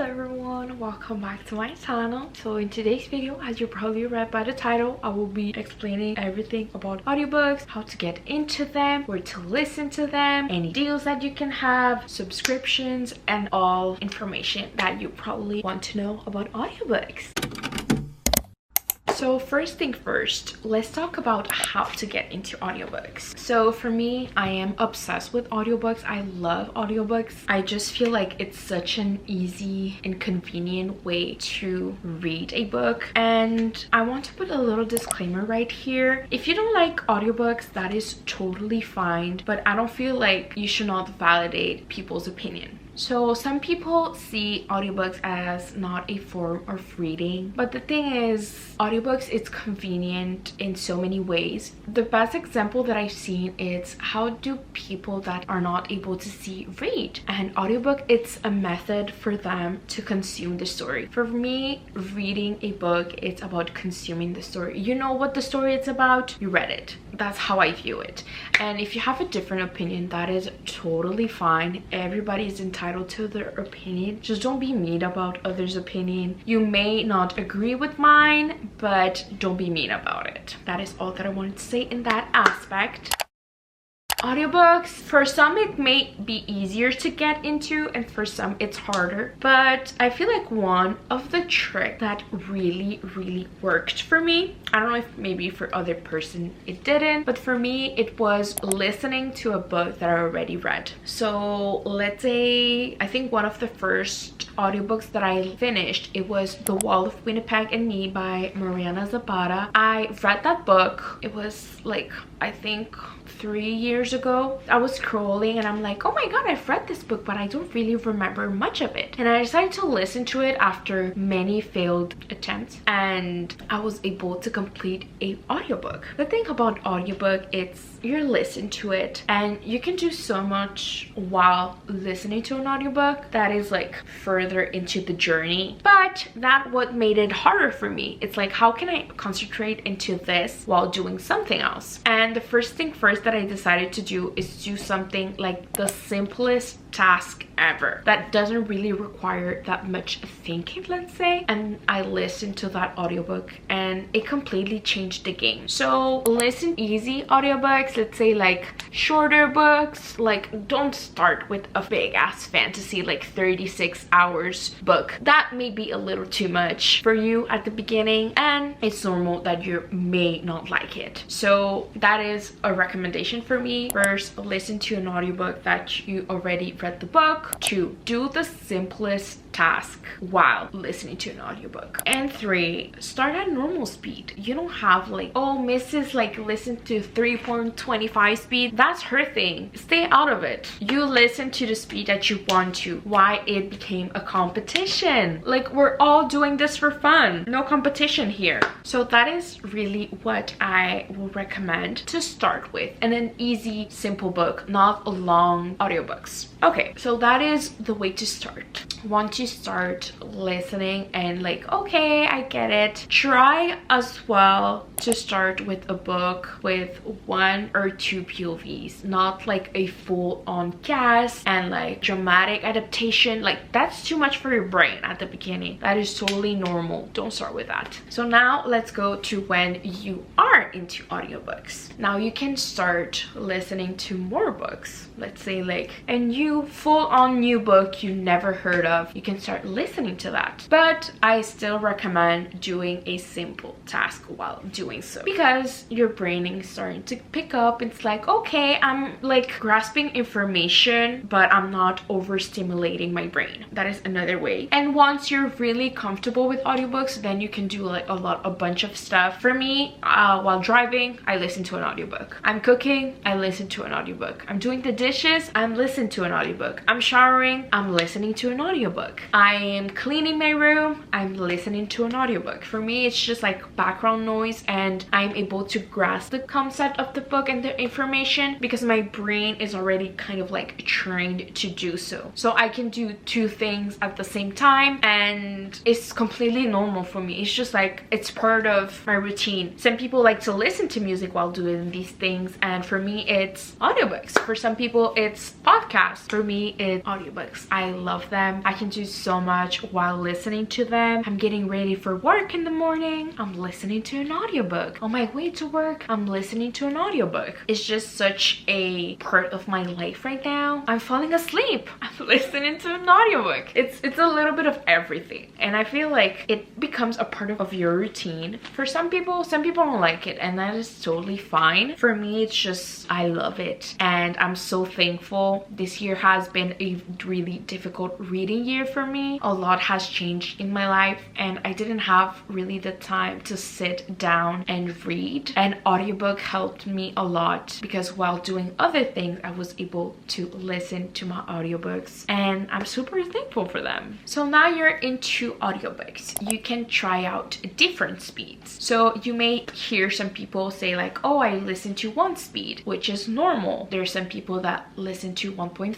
Hello everyone, welcome back to my channel. So in today's video, as you probably read by the title, I will be explaining everything about audiobooks, how to get into them, where to listen to them, any deals that you can have, subscriptions, and all information that you probably want to know about audiobooks. So first thing first, let's talk about how to get into audiobooks. So for me, I am obsessed with audiobooks. I love audiobooks. I just feel like it's such an easy and convenient way to read a book. And I want to put a little disclaimer right here. If you don't like audiobooks, that is totally fine, but I don't feel like you should not validate people's opinion. So some people see audiobooks as not a form of reading, but the thing is, audiobooks, it's convenient in so many ways. The best example that I've seen is how do people that are not able to see read? And audiobook, it's a method for them to consume the story. For me, reading a book, it's about consuming the story. You know what the story is about, you read it. That's how I view it. And if you have a different opinion, that is totally fine. Everybody is entitled to their opinion. Just don't be mean about others' opinion. You may not agree with mine, but don't be mean about it. That is all that I wanted to say in that aspect. Audiobooks, for some it may be easier to get into and for some it's harder, but I feel like one of the tricks that really worked for me, I don't know if maybe for other person it didn't, but for me it was listening to a book that I already read. So let's say, I think one of the first audiobooks that I finished, it was The Wall of Winnipeg and Me by Mariana Zapata. I read that book, it was like, I think 3 years ago. I was scrolling and I'm like, oh my god, I've read this book, but I don't really remember much of it. And I decided to listen to it after many failed attempts, and I was able to complete a audiobook. The thing about audiobook, it's you listen to it and you can do so much while listening to an audiobook that is like further into the journey, but that what made it harder for me. It's like, how can I concentrate into this while doing something else? And the first thing first that I decided to do is do something like the simplest task ever that doesn't really require that much thinking, let's say. And I listened to that audiobook and it completely changed the game. So listen easy audiobooks, let's say like shorter books. Like, don't start with a big ass fantasy like 36 hours book. That may be a little too much for you at the beginning, and it's normal that you may not like it. So that is a recommendation for me. First, listen to an audiobook that you already read the book. 2, do the simplest task while listening to an audiobook. And 3, start at normal speed. You don't have like, oh, Mrs. like listen to 3.25 speed. That's her thing. Stay out of it. You listen to the speed that you want to. Why it became a competition? Like, we're all doing this for fun. No competition here. So that is really what I will recommend to start with, and an easy, simple book, not long audiobooks. Okay, so that is the way to start. Once you start listening and like, okay, I get it, try as well to start with a book with 1 or 2 POVs, not like a full-on cast and like dramatic adaptation. Like, that's too much for your brain at the beginning. That is totally normal. Don't start with that. So now let's go to when you are into audiobooks. Now you can start listening to more books. Let's say like a new full-on new book you never heard of. You can start listening to that, but I still recommend doing a simple task while doing so, because your brain is starting to pick up. It's like, okay, I'm like grasping information, but I'm not overstimulating my brain. That is another way. And once you're really comfortable with audiobooks, then you can do like a bunch of stuff. For me, while driving, I listen to an audiobook. I'm cooking, I listen to an audiobook. I'm doing the dishes, I'm listening to an audiobook. I'm showering, I'm listening to an audiobook. I am cleaning my room, I'm listening to an audiobook. For me, it's just like background noise and and I'm able to grasp the concept of the book and the information because my brain is already kind of like trained to do so. So I can do two things at the same time, and it's completely normal for me. It's just like it's part of my routine. Some people like to listen to music while doing these things, and for me it's audiobooks. For some people it's podcasts. For me it's audiobooks. I love them. I can do so much while listening to them. I'm getting ready for work in the morning, I'm listening to an audiobook. On my way to work, I'm listening to an audiobook. It's just such a part of my life right now. I'm falling asleep, I'm listening to an audiobook. It's a little bit of everything, and I feel like it becomes a part of your routine. For some people don't like it, and that is totally fine. For me, it's just I love it, and I'm so thankful. This year has been a really difficult reading year for me. A lot has changed in my life, and I didn't have really the time to sit down and read, and audiobook helped me a lot because while doing other things I was able to listen to my audiobooks, and I'm super thankful for them. So now you're into audiobooks, you can try out different speeds. So you may hear some people say like, oh, I listen to one speed, which is normal. There's some people that listen to 1.5,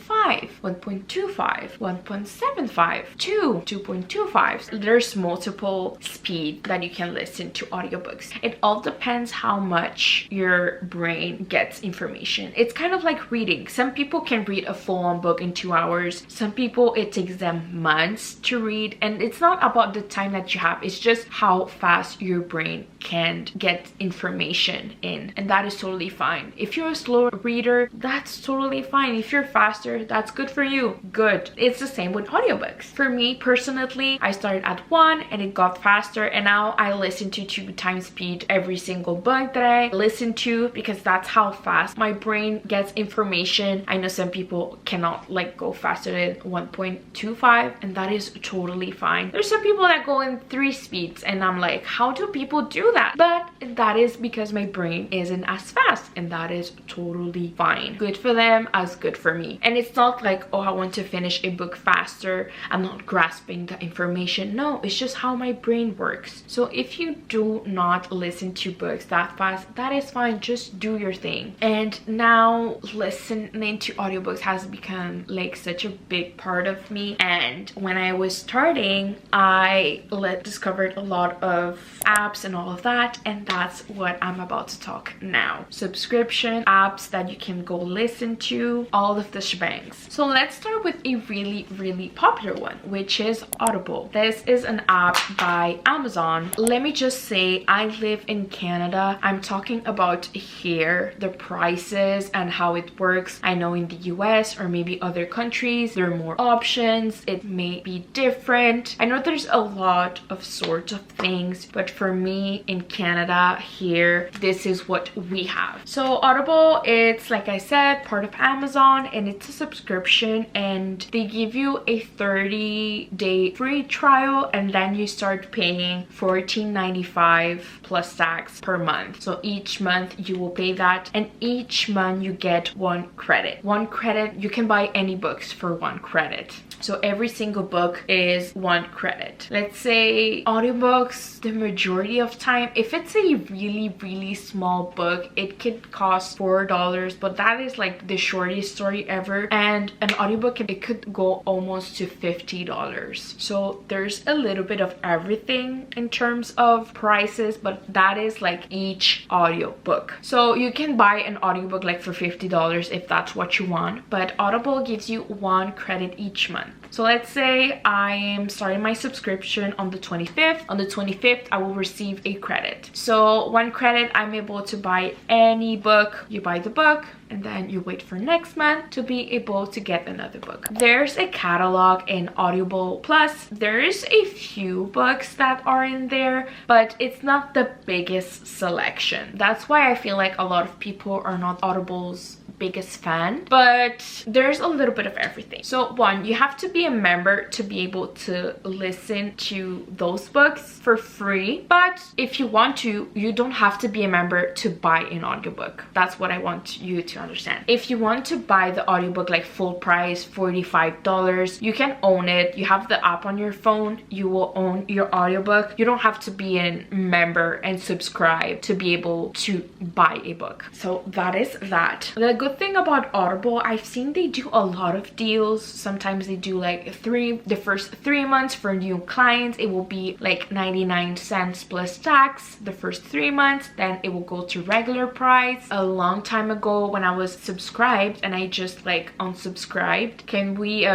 1.25, 1.75, 2, 2.25. There's multiple speed that you can listen to audiobooks. It all depends how much your brain gets information. It's kind of like reading. Some people can read a full-on book in 2 hours. Some people, it takes them months to read, and it's not about the time that you have, it's just how fast your brain can get information in, and that is totally fine. If you're a slow reader, that's totally fine. If you're faster, that's good for you. Good. It's the same with audiobooks. For me personally, I started at 1 and it got faster, and now I listen to 2 times speed every single book that I listen to because that's how fast my brain gets information. I know some people cannot like go faster than 1.25, and that is totally fine. There's some people that go in 3 speeds, and I'm like, how do people do that? But that is because my brain isn't as fast, and that is totally fine. Good for them as good for me. And it's not like, oh, I want to finish a book faster, I'm not grasping the information. No, it's just how my brain works. So if you do not listen to books that fast, that is fine. Just do your thing. And now listening to audiobooks has become like such a big part of me. And when I was starting, I discovered a lot of apps and all of that, and that's what I'm about to talk now. Subscription apps that you can go listen to, all of the shebangs. So let's start with a really popular one, which is Audible. This is an app by Amazon. Let me just say, I live in Canada. I'm talking about here, the prices and how it works. I know in the US or maybe other countries, there are more options. It may be different. I know there's a lot of sorts of things, but for me in Canada here, this is what we have. So Audible, it's like I said, part of Amazon, and it's a subscription, and they give you a 30-day free trial, and then you start paying $14.95 plus tax per month. So each month you will pay that, and each month you get 1 credit. 1 credit, you can buy any books for 1 credit. So every single book is 1 credit. Let's say audiobooks, the majority of time, if it's a really small book, it could cost $4, but that is like the shortest story ever. And an audiobook, it could go almost to $50. So there's a little bit of everything in terms of prices, but that is like each audiobook. So you can buy an audiobook like for $50 if that's what you want, but Audible gives you 1 credit each month. So let's say I am starting my subscription on the 25th. On the 25th, I will receive a credit. So 1 credit, I'm able to buy any book. You buy the book, and then you wait for next month to be able to get another book. There's a catalog in Audible Plus. There's a few books that are in there, but it's not the biggest selection. That's why I feel like a lot of people are not Audible's biggest fan, but there's a little bit of everything. So one, you have to be a member to be able to listen to those books for free, but if you want to, you don't have to be a member to buy an audiobook. That's what I want you to understand. If you want to buy the audiobook like full price, $45, you can own it. You have the app on your phone, you will own your audiobook. You don't have to be a member and subscribe to be able to buy a book. So that is that. The good thing about Audible, I've seen they do a lot of deals. Sometimes they do like the first 3 months for new clients, it will be like 99 cents plus tax the first 3 months, then it will go to regular price. A long time ago when I was subscribed and I just like unsubscribed, can we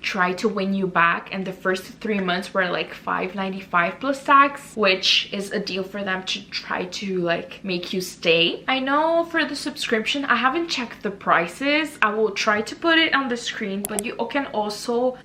try to win you back, and the first 3 months were like $5.95 plus tax, which is a deal for them to try to like make you stay. I know for the subscription, I haven't checked the prices. I will try to put it on the screen, but you can also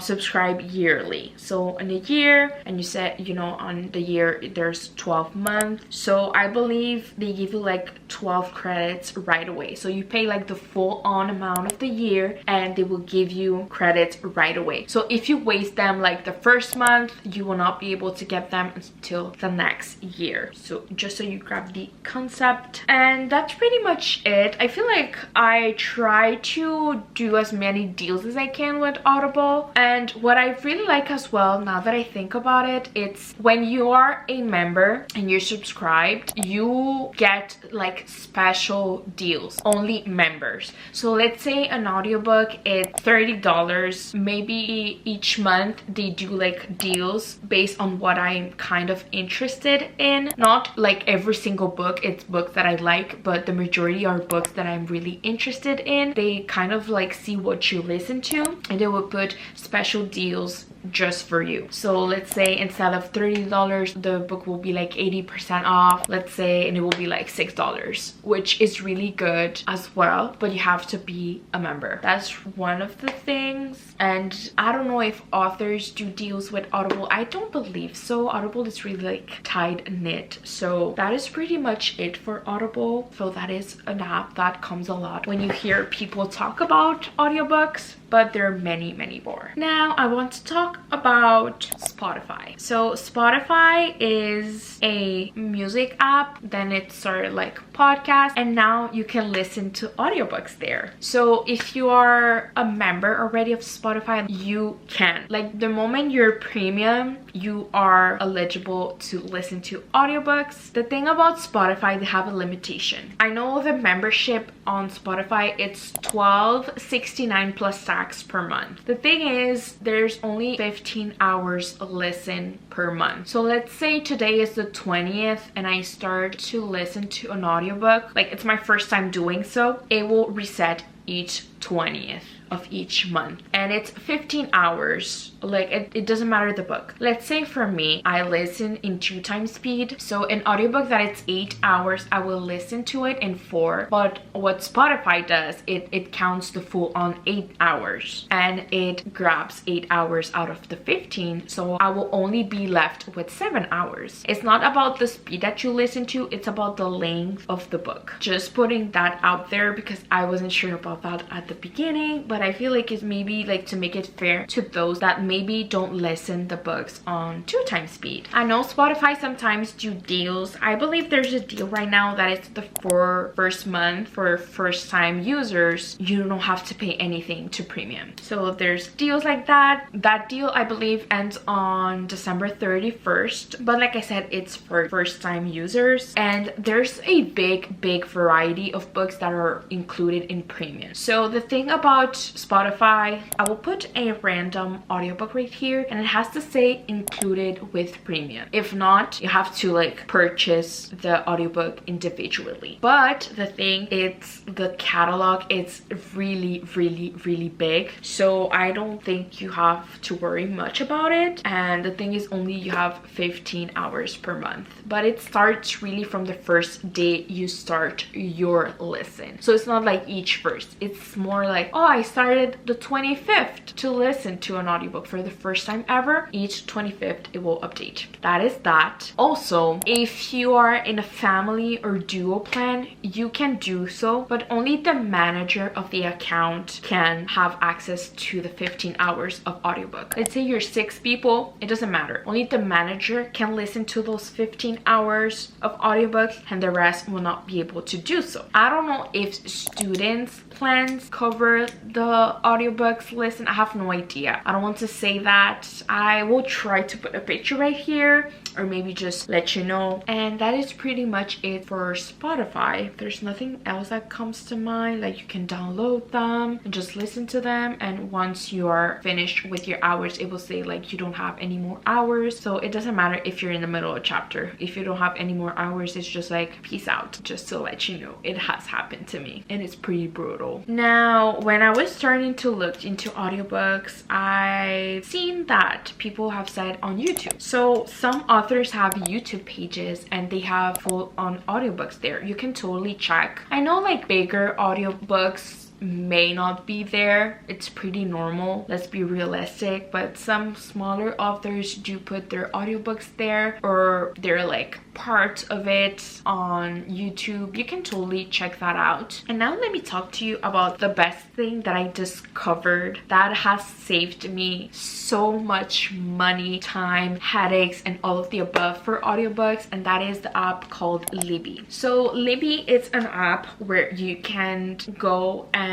subscribe yearly. So in a year, and you said, you know, on the year there's 12 months, so I believe they give you like 12 credits right away. So you pay like the full on amount of the year and they will give you credits right away. So if you waste them like the first month, you will not be able to get them until the next year. So just so you grab the concept, and that's pretty much it. I feel like I try to do as many deals as I can with Audible, and what I really like as well, now that I think about it, it's when you are a member and you're subscribed, you get like special deals, only members. So let's say an audiobook is $30, maybe each month they do like deals based on what I'm kind of interested in. Not like every single book, it's books that I like, but the majority are books that I'm really interested in. They kind of like see what you listen to and they will put special deals just for you. So let's say instead of $30, the book will be like 80% off, let's say, and it will be like $6, which is really good as well, but you have to be a member. That's one of the things. And I don't know if authors do deals with Audible. I don't believe so. Audible is really like tight knit. So that is pretty much it for Audible. So that is an app that comes a lot when you hear people talk about audiobooks, but there are many more. Now I want to talk about Spotify. So Spotify is a music app, then it started like podcast, and now you can listen to audiobooks there. So if you are a member already of Spotify, you can, like, the moment you're premium, you are eligible to listen to audiobooks. The thing about Spotify, they have a limitation. I know the membership on Spotify, it's $12.69 plus tax per month. The thing is, there's only 15 hours listen per month. So let's say today is the 20th and I start to listen to an audiobook, like it's my first time doing so, it will reset each 20th of each month, and it's 15 hours. Like it doesn't matter the book. Let's say for me, I listen in 2 times speed, so an audiobook that it's 8 hours, I will listen to it in 4. But what Spotify does, it counts the full on 8 hours and it grabs 8 hours out of the 15, so I will only be left with 7 hours. It's not about the speed that you listen to, it's about the length of the book. Just putting that out there because I wasn't sure about that at the beginning, but I feel like it's maybe like to make it fair to those that maybe don't listen the books on 2 times speed. I know Spotify sometimes do deals. I believe there's a deal right now that it's the first month for first time users, you don't have to pay anything to premium. So there's deals like that. That deal I believe ends on December 31st, but like I said, it's for first time users, and there's a big variety of books that are included in premium. So the thing about Spotify, I will put a random audiobook right here and it has to say included with premium. If not, you have to like purchase the audiobook individually. But the thing, it's the catalog, it's really big, so I don't think you have to worry much about it. And the thing is, only you have 15 hours per month, but it starts really from the first day you start your listen. So it's not like each verse, it's more more like, oh, I started the 25th to listen to an audiobook for the first time ever, each 25th it will update. That is that. Also, if you are in a family or duo plan, you can do so, but only the manager of the account can have access to the 15 hours of audiobook. Let's say you're 6 people, it doesn't matter. Only the manager can listen to those 15 hours of audiobooks and the rest will not be able to do so. I don't know if students plans cover the audiobooks listen. I have no idea. I don't want to say that. I will try to put a picture right here or maybe just let you know. And that is pretty much it for Spotify. There's nothing else that comes to mind. Like, you can download them and just listen to them, and once you are finished with your hours, it will say like you don't have any more hours. So it doesn't matter if you're in the middle of a chapter. If you don't have any more hours, it's just like peace out, just to let you know. It has happened to me and it's pretty brutal. Now, when I was starting to look into audiobooks, I've seen that people have said on YouTube. So some authors have YouTube pages and they have full-on audiobooks there. You can totally check. I know like bigger audiobooks may not be there. It's pretty normal, let's be realistic, but some smaller authors do put their audiobooks there, or they're like part of it on YouTube. You can totally check that out. And now let me talk to you about the best thing that I discovered that has saved me so much money, time, headaches, and all of the above for audiobooks, and that is the app called Libby. So Libby is an app where you can go and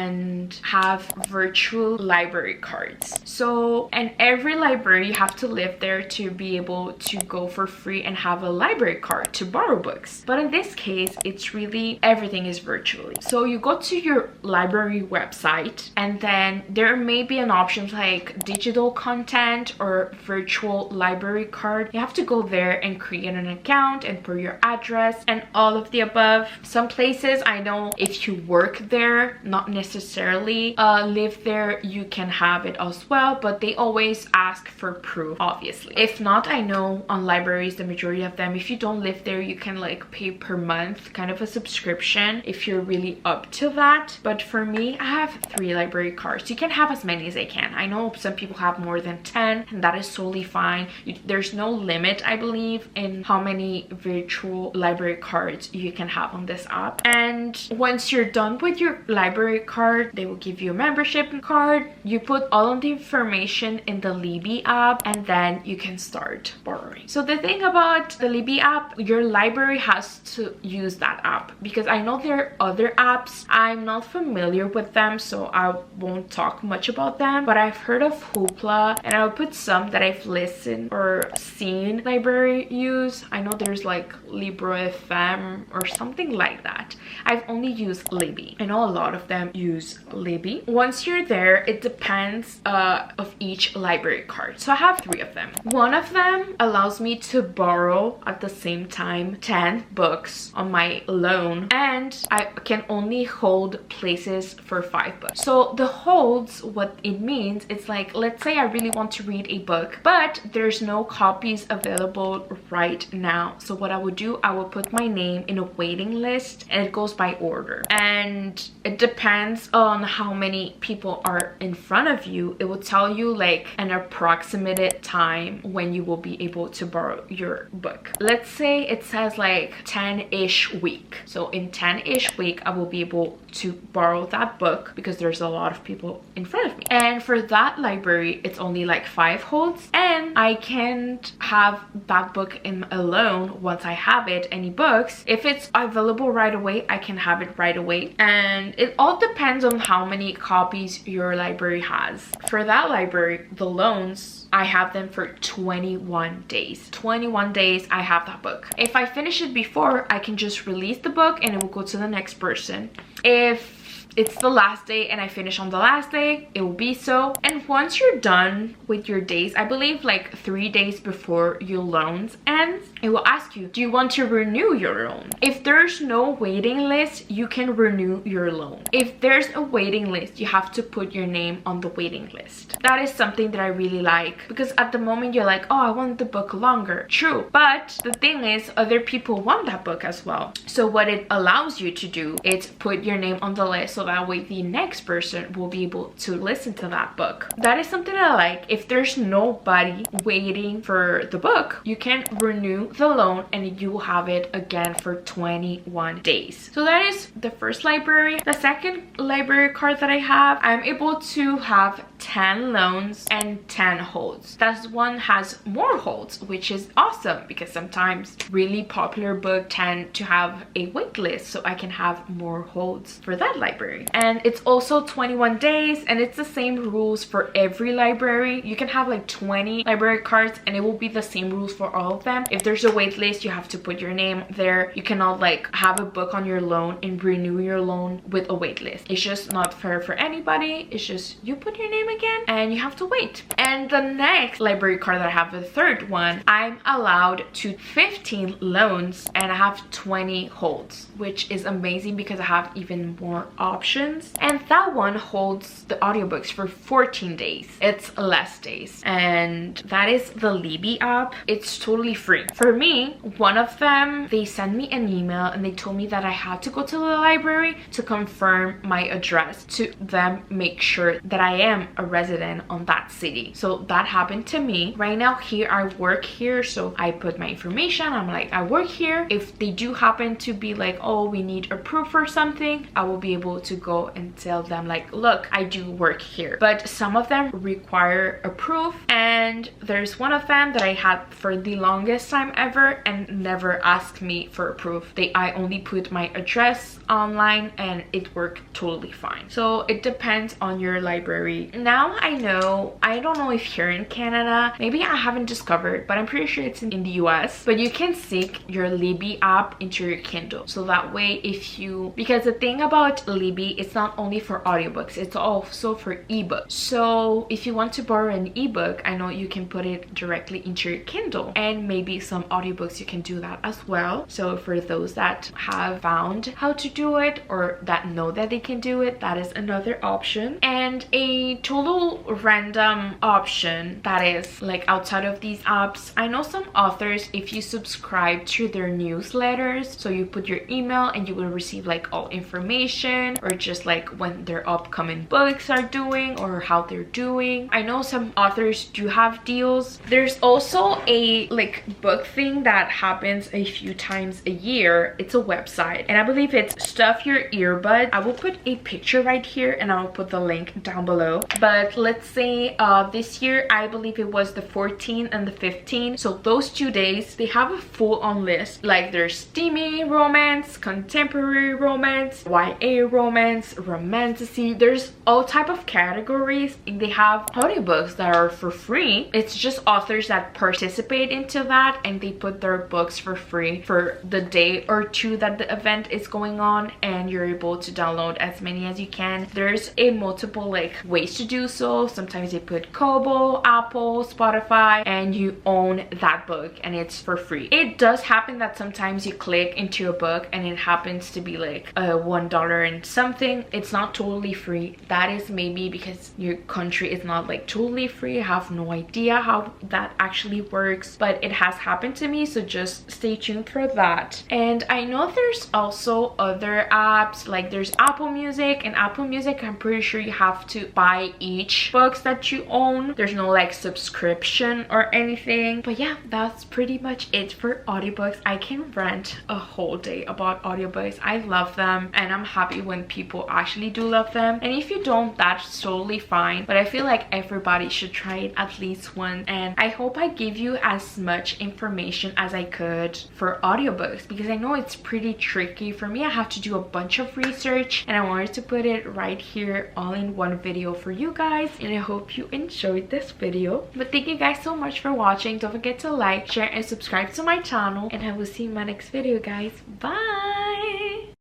have virtual library cards. So, and every library you have to live there to be able to go for free and have a library card to borrow books. But in this case, it's really everything is virtually. So you go to your library website, and then there may be an option like digital content or virtual library card. You have to go there and create an account and put your address and all of the above. Some places, I know if you work there, not necessarily live there, you can have it as well, but they always ask for proof, obviously. If not, I know on libraries, the majority of them, if you don't live there, you can like pay per month, kind of a subscription if you're really up to that. But for me, I have 3 library cards. You can have as many as I can. I know some people have more than 10, and that is totally fine. There's no limit, I believe, in how many virtual library cards you can have on this app. And once you're done with your library card, they will give you a membership card. You put all of the information in the Libby app, and then you can start borrowing. So the thing about the Libby app, your library has to use that app, because I know there are other apps. I'm not familiar with them, so I won't talk much about them, but I've heard of Hoopla, and I'll put some that I've listened or seen library use. I know there's like Libro FM or something like that. I've only used Libby. I know a lot of them use Libby. Once you're there, it depends of each library card. So I have 3 of them. One of them allows me to borrow at the same time 10 books on my loan, and I can only hold places for 5 books. So the holds, what it means, it's like, let's say I really want to read a book, but there's no copies available right now. So what I would do, I would put my name in a waiting list, and it goes by order, and it depends on how many people are in front of you. It will tell you like an approximate time when you will be able to borrow your book. Let's say it says like 10-ish week. So in 10-ish week, I will be able to borrow that book because there's a lot of people in front of me. And for that library, it's only like 5 holds, and I can't have that book in a loan once I have it. Any books, if it's available right away, I can have it right away, and it all depends on how many copies your library has. For that library, the loans, I have them for 21 days. 21 days I have that book. If I finish it before, I can just release the book and it will go to the next person. If it's the last day and I finish on the last day, it will be so. And once you're done with your days, I believe like 3 days before your loans ends, it will ask you, do you want to renew your loan? If there's no waiting list, you can renew your loan. If there's a waiting list, you have to put your name on the waiting list. That is something that I really like, because at the moment you're like, oh, I want the book longer. True, but the thing is, other people want that book as well. So what it allows you to do is put your name on the list. So so that way the next person will be able to listen to that book. That is something I like. If there's nobody waiting for the book, you can renew the loan and you will have it again for 21 days. So that is the first library. The second library card that I have, I'm able to have 10 loans and 10 holds. That one has more holds, which is awesome because sometimes really popular books tend to have a wait list, so I can have more holds for that library. And it's also 21 days, and it's the same rules for every library. You can have like 20 library cards and it will be the same rules for all of them. If there's a wait list, you have to put your name there. You cannot like have a book on your loan and renew your loan with a wait list. It's just not fair for anybody. It's just you put your name again and you have to wait. And the next library card that I have, the third one, I'm allowed to 15 loans and I have 20 holds, which is amazing because I have even more options. And that one holds the audiobooks for 14 days. It's less days. And that is the Libby app. It's totally free. For me, one of them, they sent me an email and they told me that I had to go to the library to confirm my address, to them make sure that I am a resident on that city. So that happened to me. Right now here, I work here, so I put my information. I'm like, I work here. If they do happen to be like, oh, we need a proof or something, I will be able to go and tell them like, look, I do work here. But some of them require a proof, and there's one of them that I had for the longest time ever and never asked me for a proof. I only put my address online and it worked totally fine. So it depends on your library. Now I know, I don't know if here in Canada, maybe I haven't discovered, but I'm pretty sure it's in the US, but you can sync your Libby app into your Kindle. So that way, if you, because the thing about Libby, it's not only for audiobooks, it's also for ebooks. So if you want to borrow an ebook, I know you can put it directly into your Kindle, and maybe some audiobooks you can do that as well. So for those that have found how to do it or that know that they can do it, that is another option. And a total random option that is like outside of these apps, I know some authors, if you subscribe to their newsletters, so you put your email and you will receive like all information, or just like when their upcoming books are doing or how they're doing. I know some authors do have deals. There's also a like book thing that happens a few times a year. It's a website and I believe it's Stuff Your Earbud. I will put a picture right here and I will put the link down below. But let's say this year, I believe it was the 14th and the 15th. So those 2 days, they have a full-on list. Like there's steamy romance, contemporary romance, YA romance, romantasy. There's all type of categories. They have audiobooks that are for free. It's just authors that participate into that and they put their books for free for the day or two that the event is going on, and you're able to download as many as you can. There's a multiple like ways to do so. Sometimes they put Kobo, Apple, Spotify, and you own that book and it's for free. It does happen that sometimes you click into a book and it happens to be like $1 and something. It's not totally free. That is maybe because your country is not like totally free. I have no idea how that actually works, but it has happened to me, so just stay tuned for that. And I know there's also other apps, like there's Apple Music, and Apple Music, I'm pretty sure you have to buy each books that you own. There's no like subscription or anything. But yeah, that's pretty much it for audiobooks. I can rant a whole day about audiobooks. I love them and I'm happy when people actually do love them. And if you don't, that's totally fine. But I feel like everybody should try it at least once. And I hope I gave you as much information as I could for audiobooks, because I know it's pretty tricky. For me, I have to do a bunch of research and I wanted to put it right here all in one video for you guys. And I hope you enjoyed this video. But thank you guys so much for watching. Don't forget to like, share, and subscribe to my channel. And I will see you in my next video, guys. Bye!